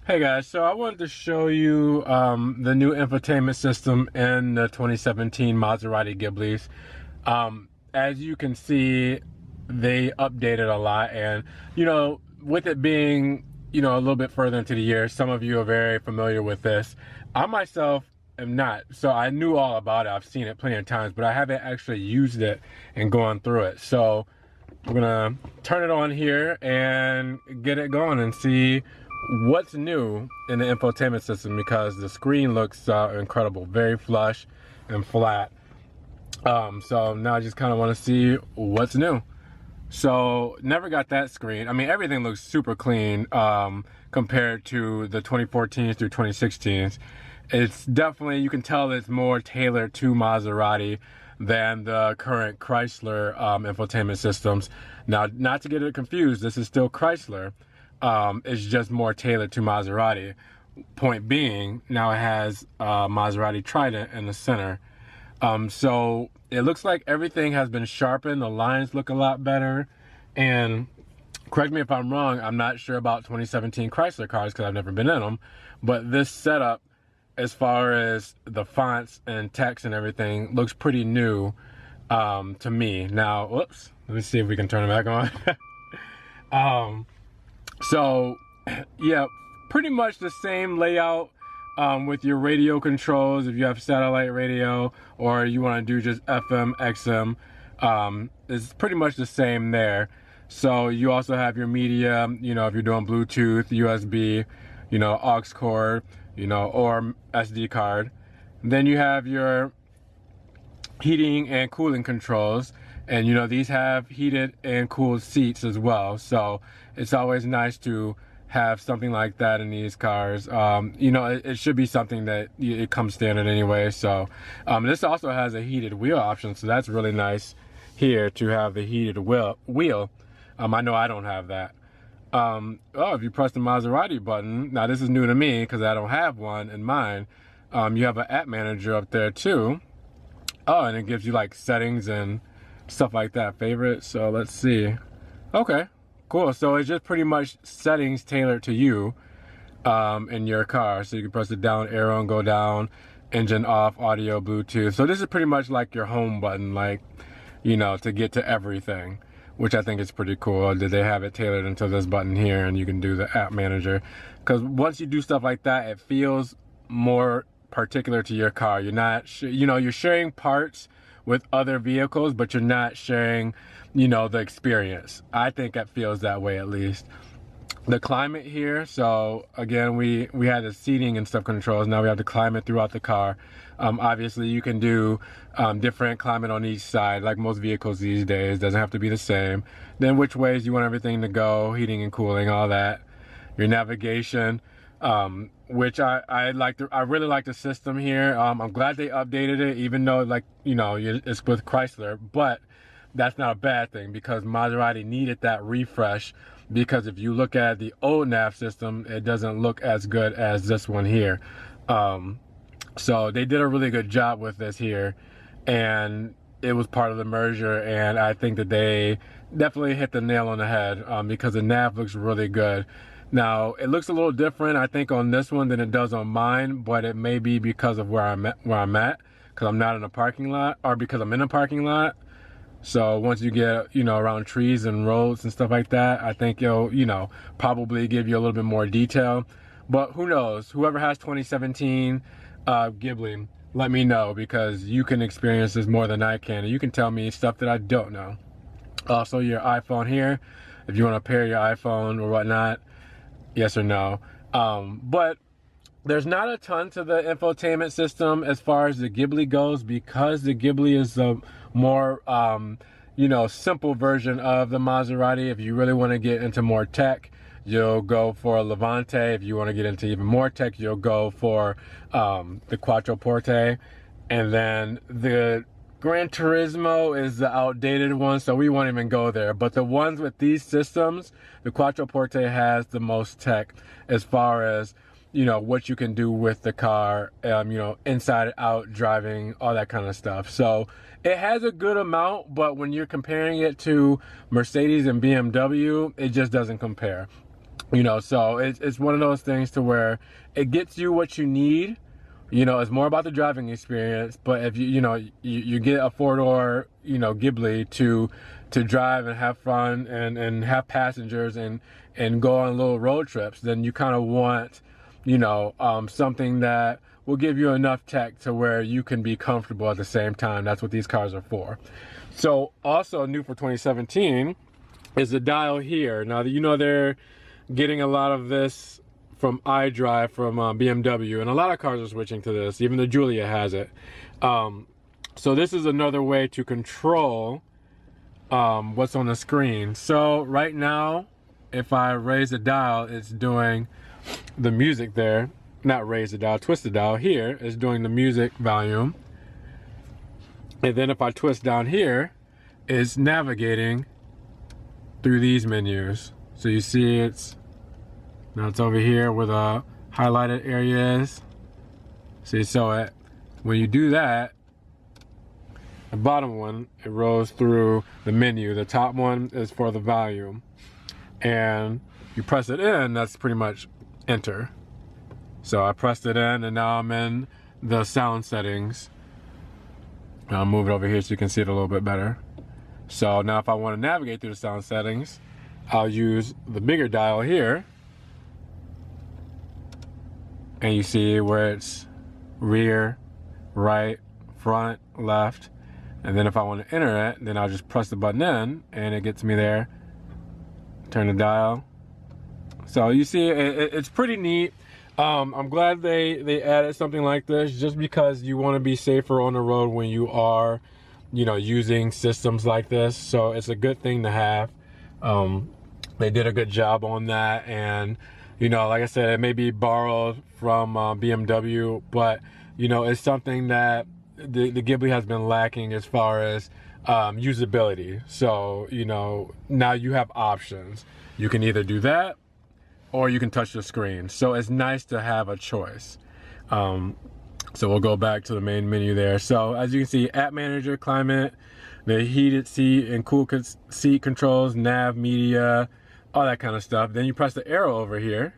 Hey guys, so I wanted to show you the new infotainment system in the 2017 Maserati Ghiblis. As you can see, they updated a lot, and with it being a little bit further into the year, some of you are very familiar with this. I myself am not, so I knew all about it. I've seen it plenty of times, but I haven't actually used it and gone through it. So we're gonna turn it on here and get it going and see what's new in the infotainment system, because the screen looks incredible, very flush and flat. So now I just kind of want to see what's new. So never got that screen. I mean, everything looks super clean compared to the 2014s through 2016s. It's definitely, you can tell it's more tailored to Maserati than the current Chrysler infotainment systems. Now, not to get it confused, this is still Chrysler. It's just more tailored to Maserati. Point being, now it has Maserati Trident in the center. So it looks like everything has been sharpened. The lines look a lot better. And correct me if I'm wrong, I'm not sure about 2017 Chrysler cars because I've never been in them. But this setup, as far as the fonts and text and everything, looks pretty new to me. Now, whoops, let me see if we can turn it back on. So yeah, pretty much the same layout with your radio controls if you have satellite radio, or you want to do just FM, XM. It's pretty much the same there. So you also have your media, if you're doing Bluetooth, USB, aux cord, or SD card. Then you have your heating and cooling controls, and these have heated and cooled seats as well. So it's always nice to have something like that in these cars. It should be something that it comes standard anyway. So this also has a heated wheel option, so that's really nice here to have the heated wheel. I know I don't have that. If you press the Maserati button, now this is new to me because I don't have one in mine. You have an app manager up there too. Oh, and it gives you like settings and stuff like that, favorites. So let's see. Okay, cool. So it's just pretty much settings tailored to you in your car. So you can press the down arrow and go down, engine off, audio, Bluetooth. So this is pretty much like your home button, like, to get to everything, which I think is pretty cool. Did they have it tailored into this button here, and you can do the app manager. Because once you do stuff like that, it feels more particular to your car. You're not, you're sharing parts with other vehicles, but you're not sharing, the experience. I think it feels that way, at least. The climate here, so again, we had the seating and stuff controls. Now we have the climate throughout the car. Obviously you can do different climate on each side, like most vehicles these days. Doesn't have to be the same. Then which ways you want everything to go, heating and cooling, all that. Your navigation, which I really like the system here. I'm glad they updated it, even though it's with Chrysler, but that's not a bad thing because Maserati needed that refresh. Because if you look at the old nav system, it doesn't look as good as this one here. So they did a really good job with this here, and it was part of the merger, and I think that they definitely hit the nail on the head because the nav looks really good. Now it looks a little different, I think, on this one than it does on mine, but it may be because of where I'm at, because I'm not in a parking lot, or because I'm in a parking lot. So once you get, around trees and roads and stuff like that, I think it'll, probably give you a little bit more detail. But who knows? Whoever has 2017 Ghibli, let me know, because you can experience this more than I can. And you can tell me stuff that I don't know. Also, your iPhone here, if you want to pair your iPhone or whatnot, yes or no. But there's not a ton to the infotainment system as far as the Ghibli goes, because the Ghibli is the more, simple version of the Maserati. If you really want to get into more tech, you'll go for a Levante. If you want to get into even more tech, you'll go for the Quattroporte. And then the Gran Turismo is the outdated one, so we won't even go there. But the ones with these systems, the Quattroporte has the most tech as far as what you can do with the car, inside, out, driving, all that kind of stuff. So it has a good amount, but when you're comparing it to Mercedes and BMW, it just doesn't compare. You know, so it's one of those things to where it gets you what you need. You know, it's more about the driving experience, but if you get a four-door, Ghibli to drive and have fun and have passengers and go on little road trips, then you kind of want, something that will give you enough tech to where you can be comfortable at the same time. That's what these cars are for. So also new for 2017 is the dial here. Now, they're getting a lot of this from iDrive from BMW, and a lot of cars are switching to this. Even the Giulia has it. So this is another way to control what's on the screen. So right now, if I raise the dial, it's doing the music there. Not raise the dial, twist the dial. Here is doing the music volume. And then if I twist down here, it's navigating through these menus. So you see now it's over here where the highlighted area is. See, so when you do that, the bottom one, it rolls through the menu. The top one is for the volume. And you press it in, that's pretty much enter. So I pressed it in, and now I'm in the sound settings. I'll move it over here so you can see it a little bit better. So now if I want to navigate through the sound settings, I'll use the bigger dial here. And you see where it's rear, right, front, left. And then if I want to enter it, then I'll just press the button in and it gets me there. Turn the dial. So you see, it's pretty neat. I'm glad they added something like this, just because you want to be safer on the road when you are, using systems like this. So it's a good thing to have. They did a good job on that, and like I said, it may be borrowed from BMW, but it's something that the Ghibli has been lacking as far as usability. So now you have options. You can either do that, or you can touch the screen. So it's nice to have a choice. So we'll go back to the main menu there. So as you can see, app manager, climate, the heated seat and cool seat controls, nav, media, all that kind of stuff. Then you press the arrow over here.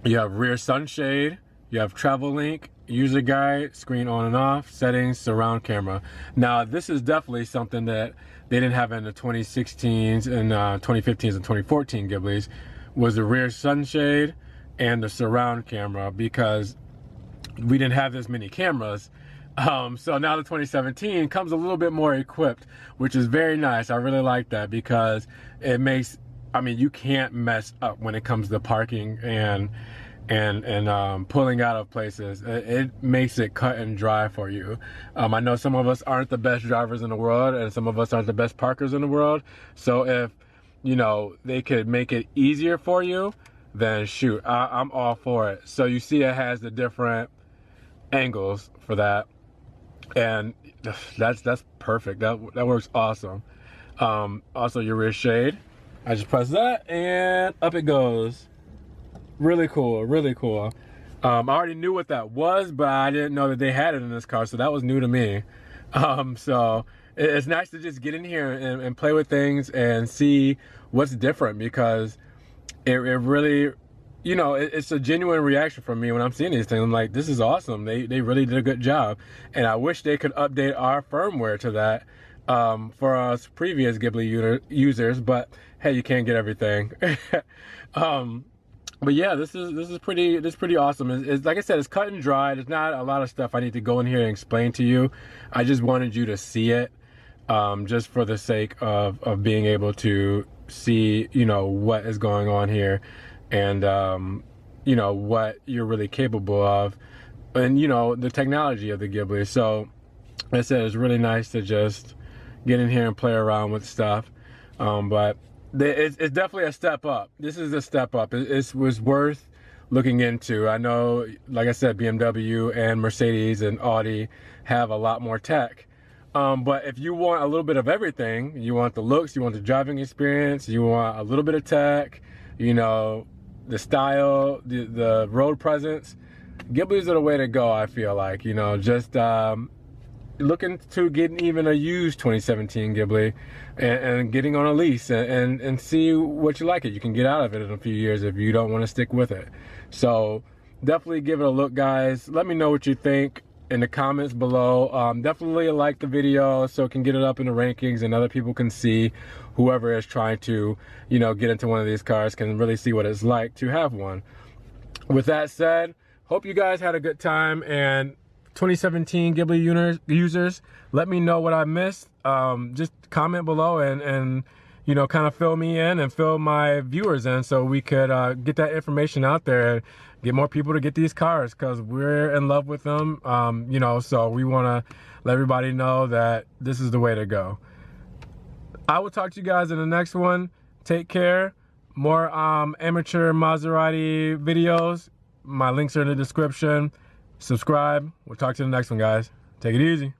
You have rear sunshade, you have travel link, user guide, screen on and off, settings, surround camera. Now this is definitely something that they didn't have in the 2016s and 2015s and 2014 Ghiblis, was the rear sunshade and the surround camera, because we didn't have this many cameras. So now the 2017 comes a little bit more equipped, which is very nice. I really like that, because it makes, you can't mess up when it comes to parking and pulling out of places. It makes it cut and dry for you. I know some of us aren't the best drivers in the world, and some of us aren't the best parkers in the world. So if they could make it easier for you, then shoot, I'm all for it. So you see it has the different angles for that, and that's perfect. That works awesome. Also your rear shade, I just press that and up it goes. Really cool, really cool. I already knew what that was, but I didn't know that they had it in this car, so that was new to me. So it's nice to just get in here and play with things and see what's different, because it really, it's a genuine reaction from me when I'm seeing these things. I'm like, this is awesome. They really did a good job. And I wish they could update our firmware to that for us previous Ghibli users, but hey, you can't get everything. But yeah, this is pretty awesome. It's like I said, it's cut and dry. There's not a lot of stuff I need to go in here and explain to you. I just wanted you to see it, just for the sake of being able to see, what is going on here, and what you're really capable of, and the technology of the Ghibli. So like I said, it's really nice to just get in here and play around with stuff. But it's definitely a step up. This is a step up. It was worth looking into. I know, like I said, BMW and Mercedes and Audi have a lot more tech. But if you want a little bit of everything, you want the looks, you want the driving experience, you want a little bit of tech, the style, the road presence, Ghiblis are the way to go, I feel like. Just looking to getting even a used 2017 Ghibli and getting on a lease and see what you like it. You can get out of it in a few years if you don't want to stick with it. So definitely give it a look, guys. Let me know what you think in the comments below. Definitely like the video so it can get it up in the rankings and other people can see, whoever is trying to, you know, get into one of these cars can really see what it's like to have one. With that said, hope you guys had a good time, and 2017 Ghibli users, let me know what I missed. Just comment below and you know, kind of fill me in and fill my viewers in so we could get that information out there and get more people to get these cars, because we're in love with them. You know, so we want to let everybody know that this is the way to go. I will talk to you guys in the next one. Take care. More amateur Maserati videos. My links are in the description. Subscribe. We'll talk to you in the next one, guys. Take it easy.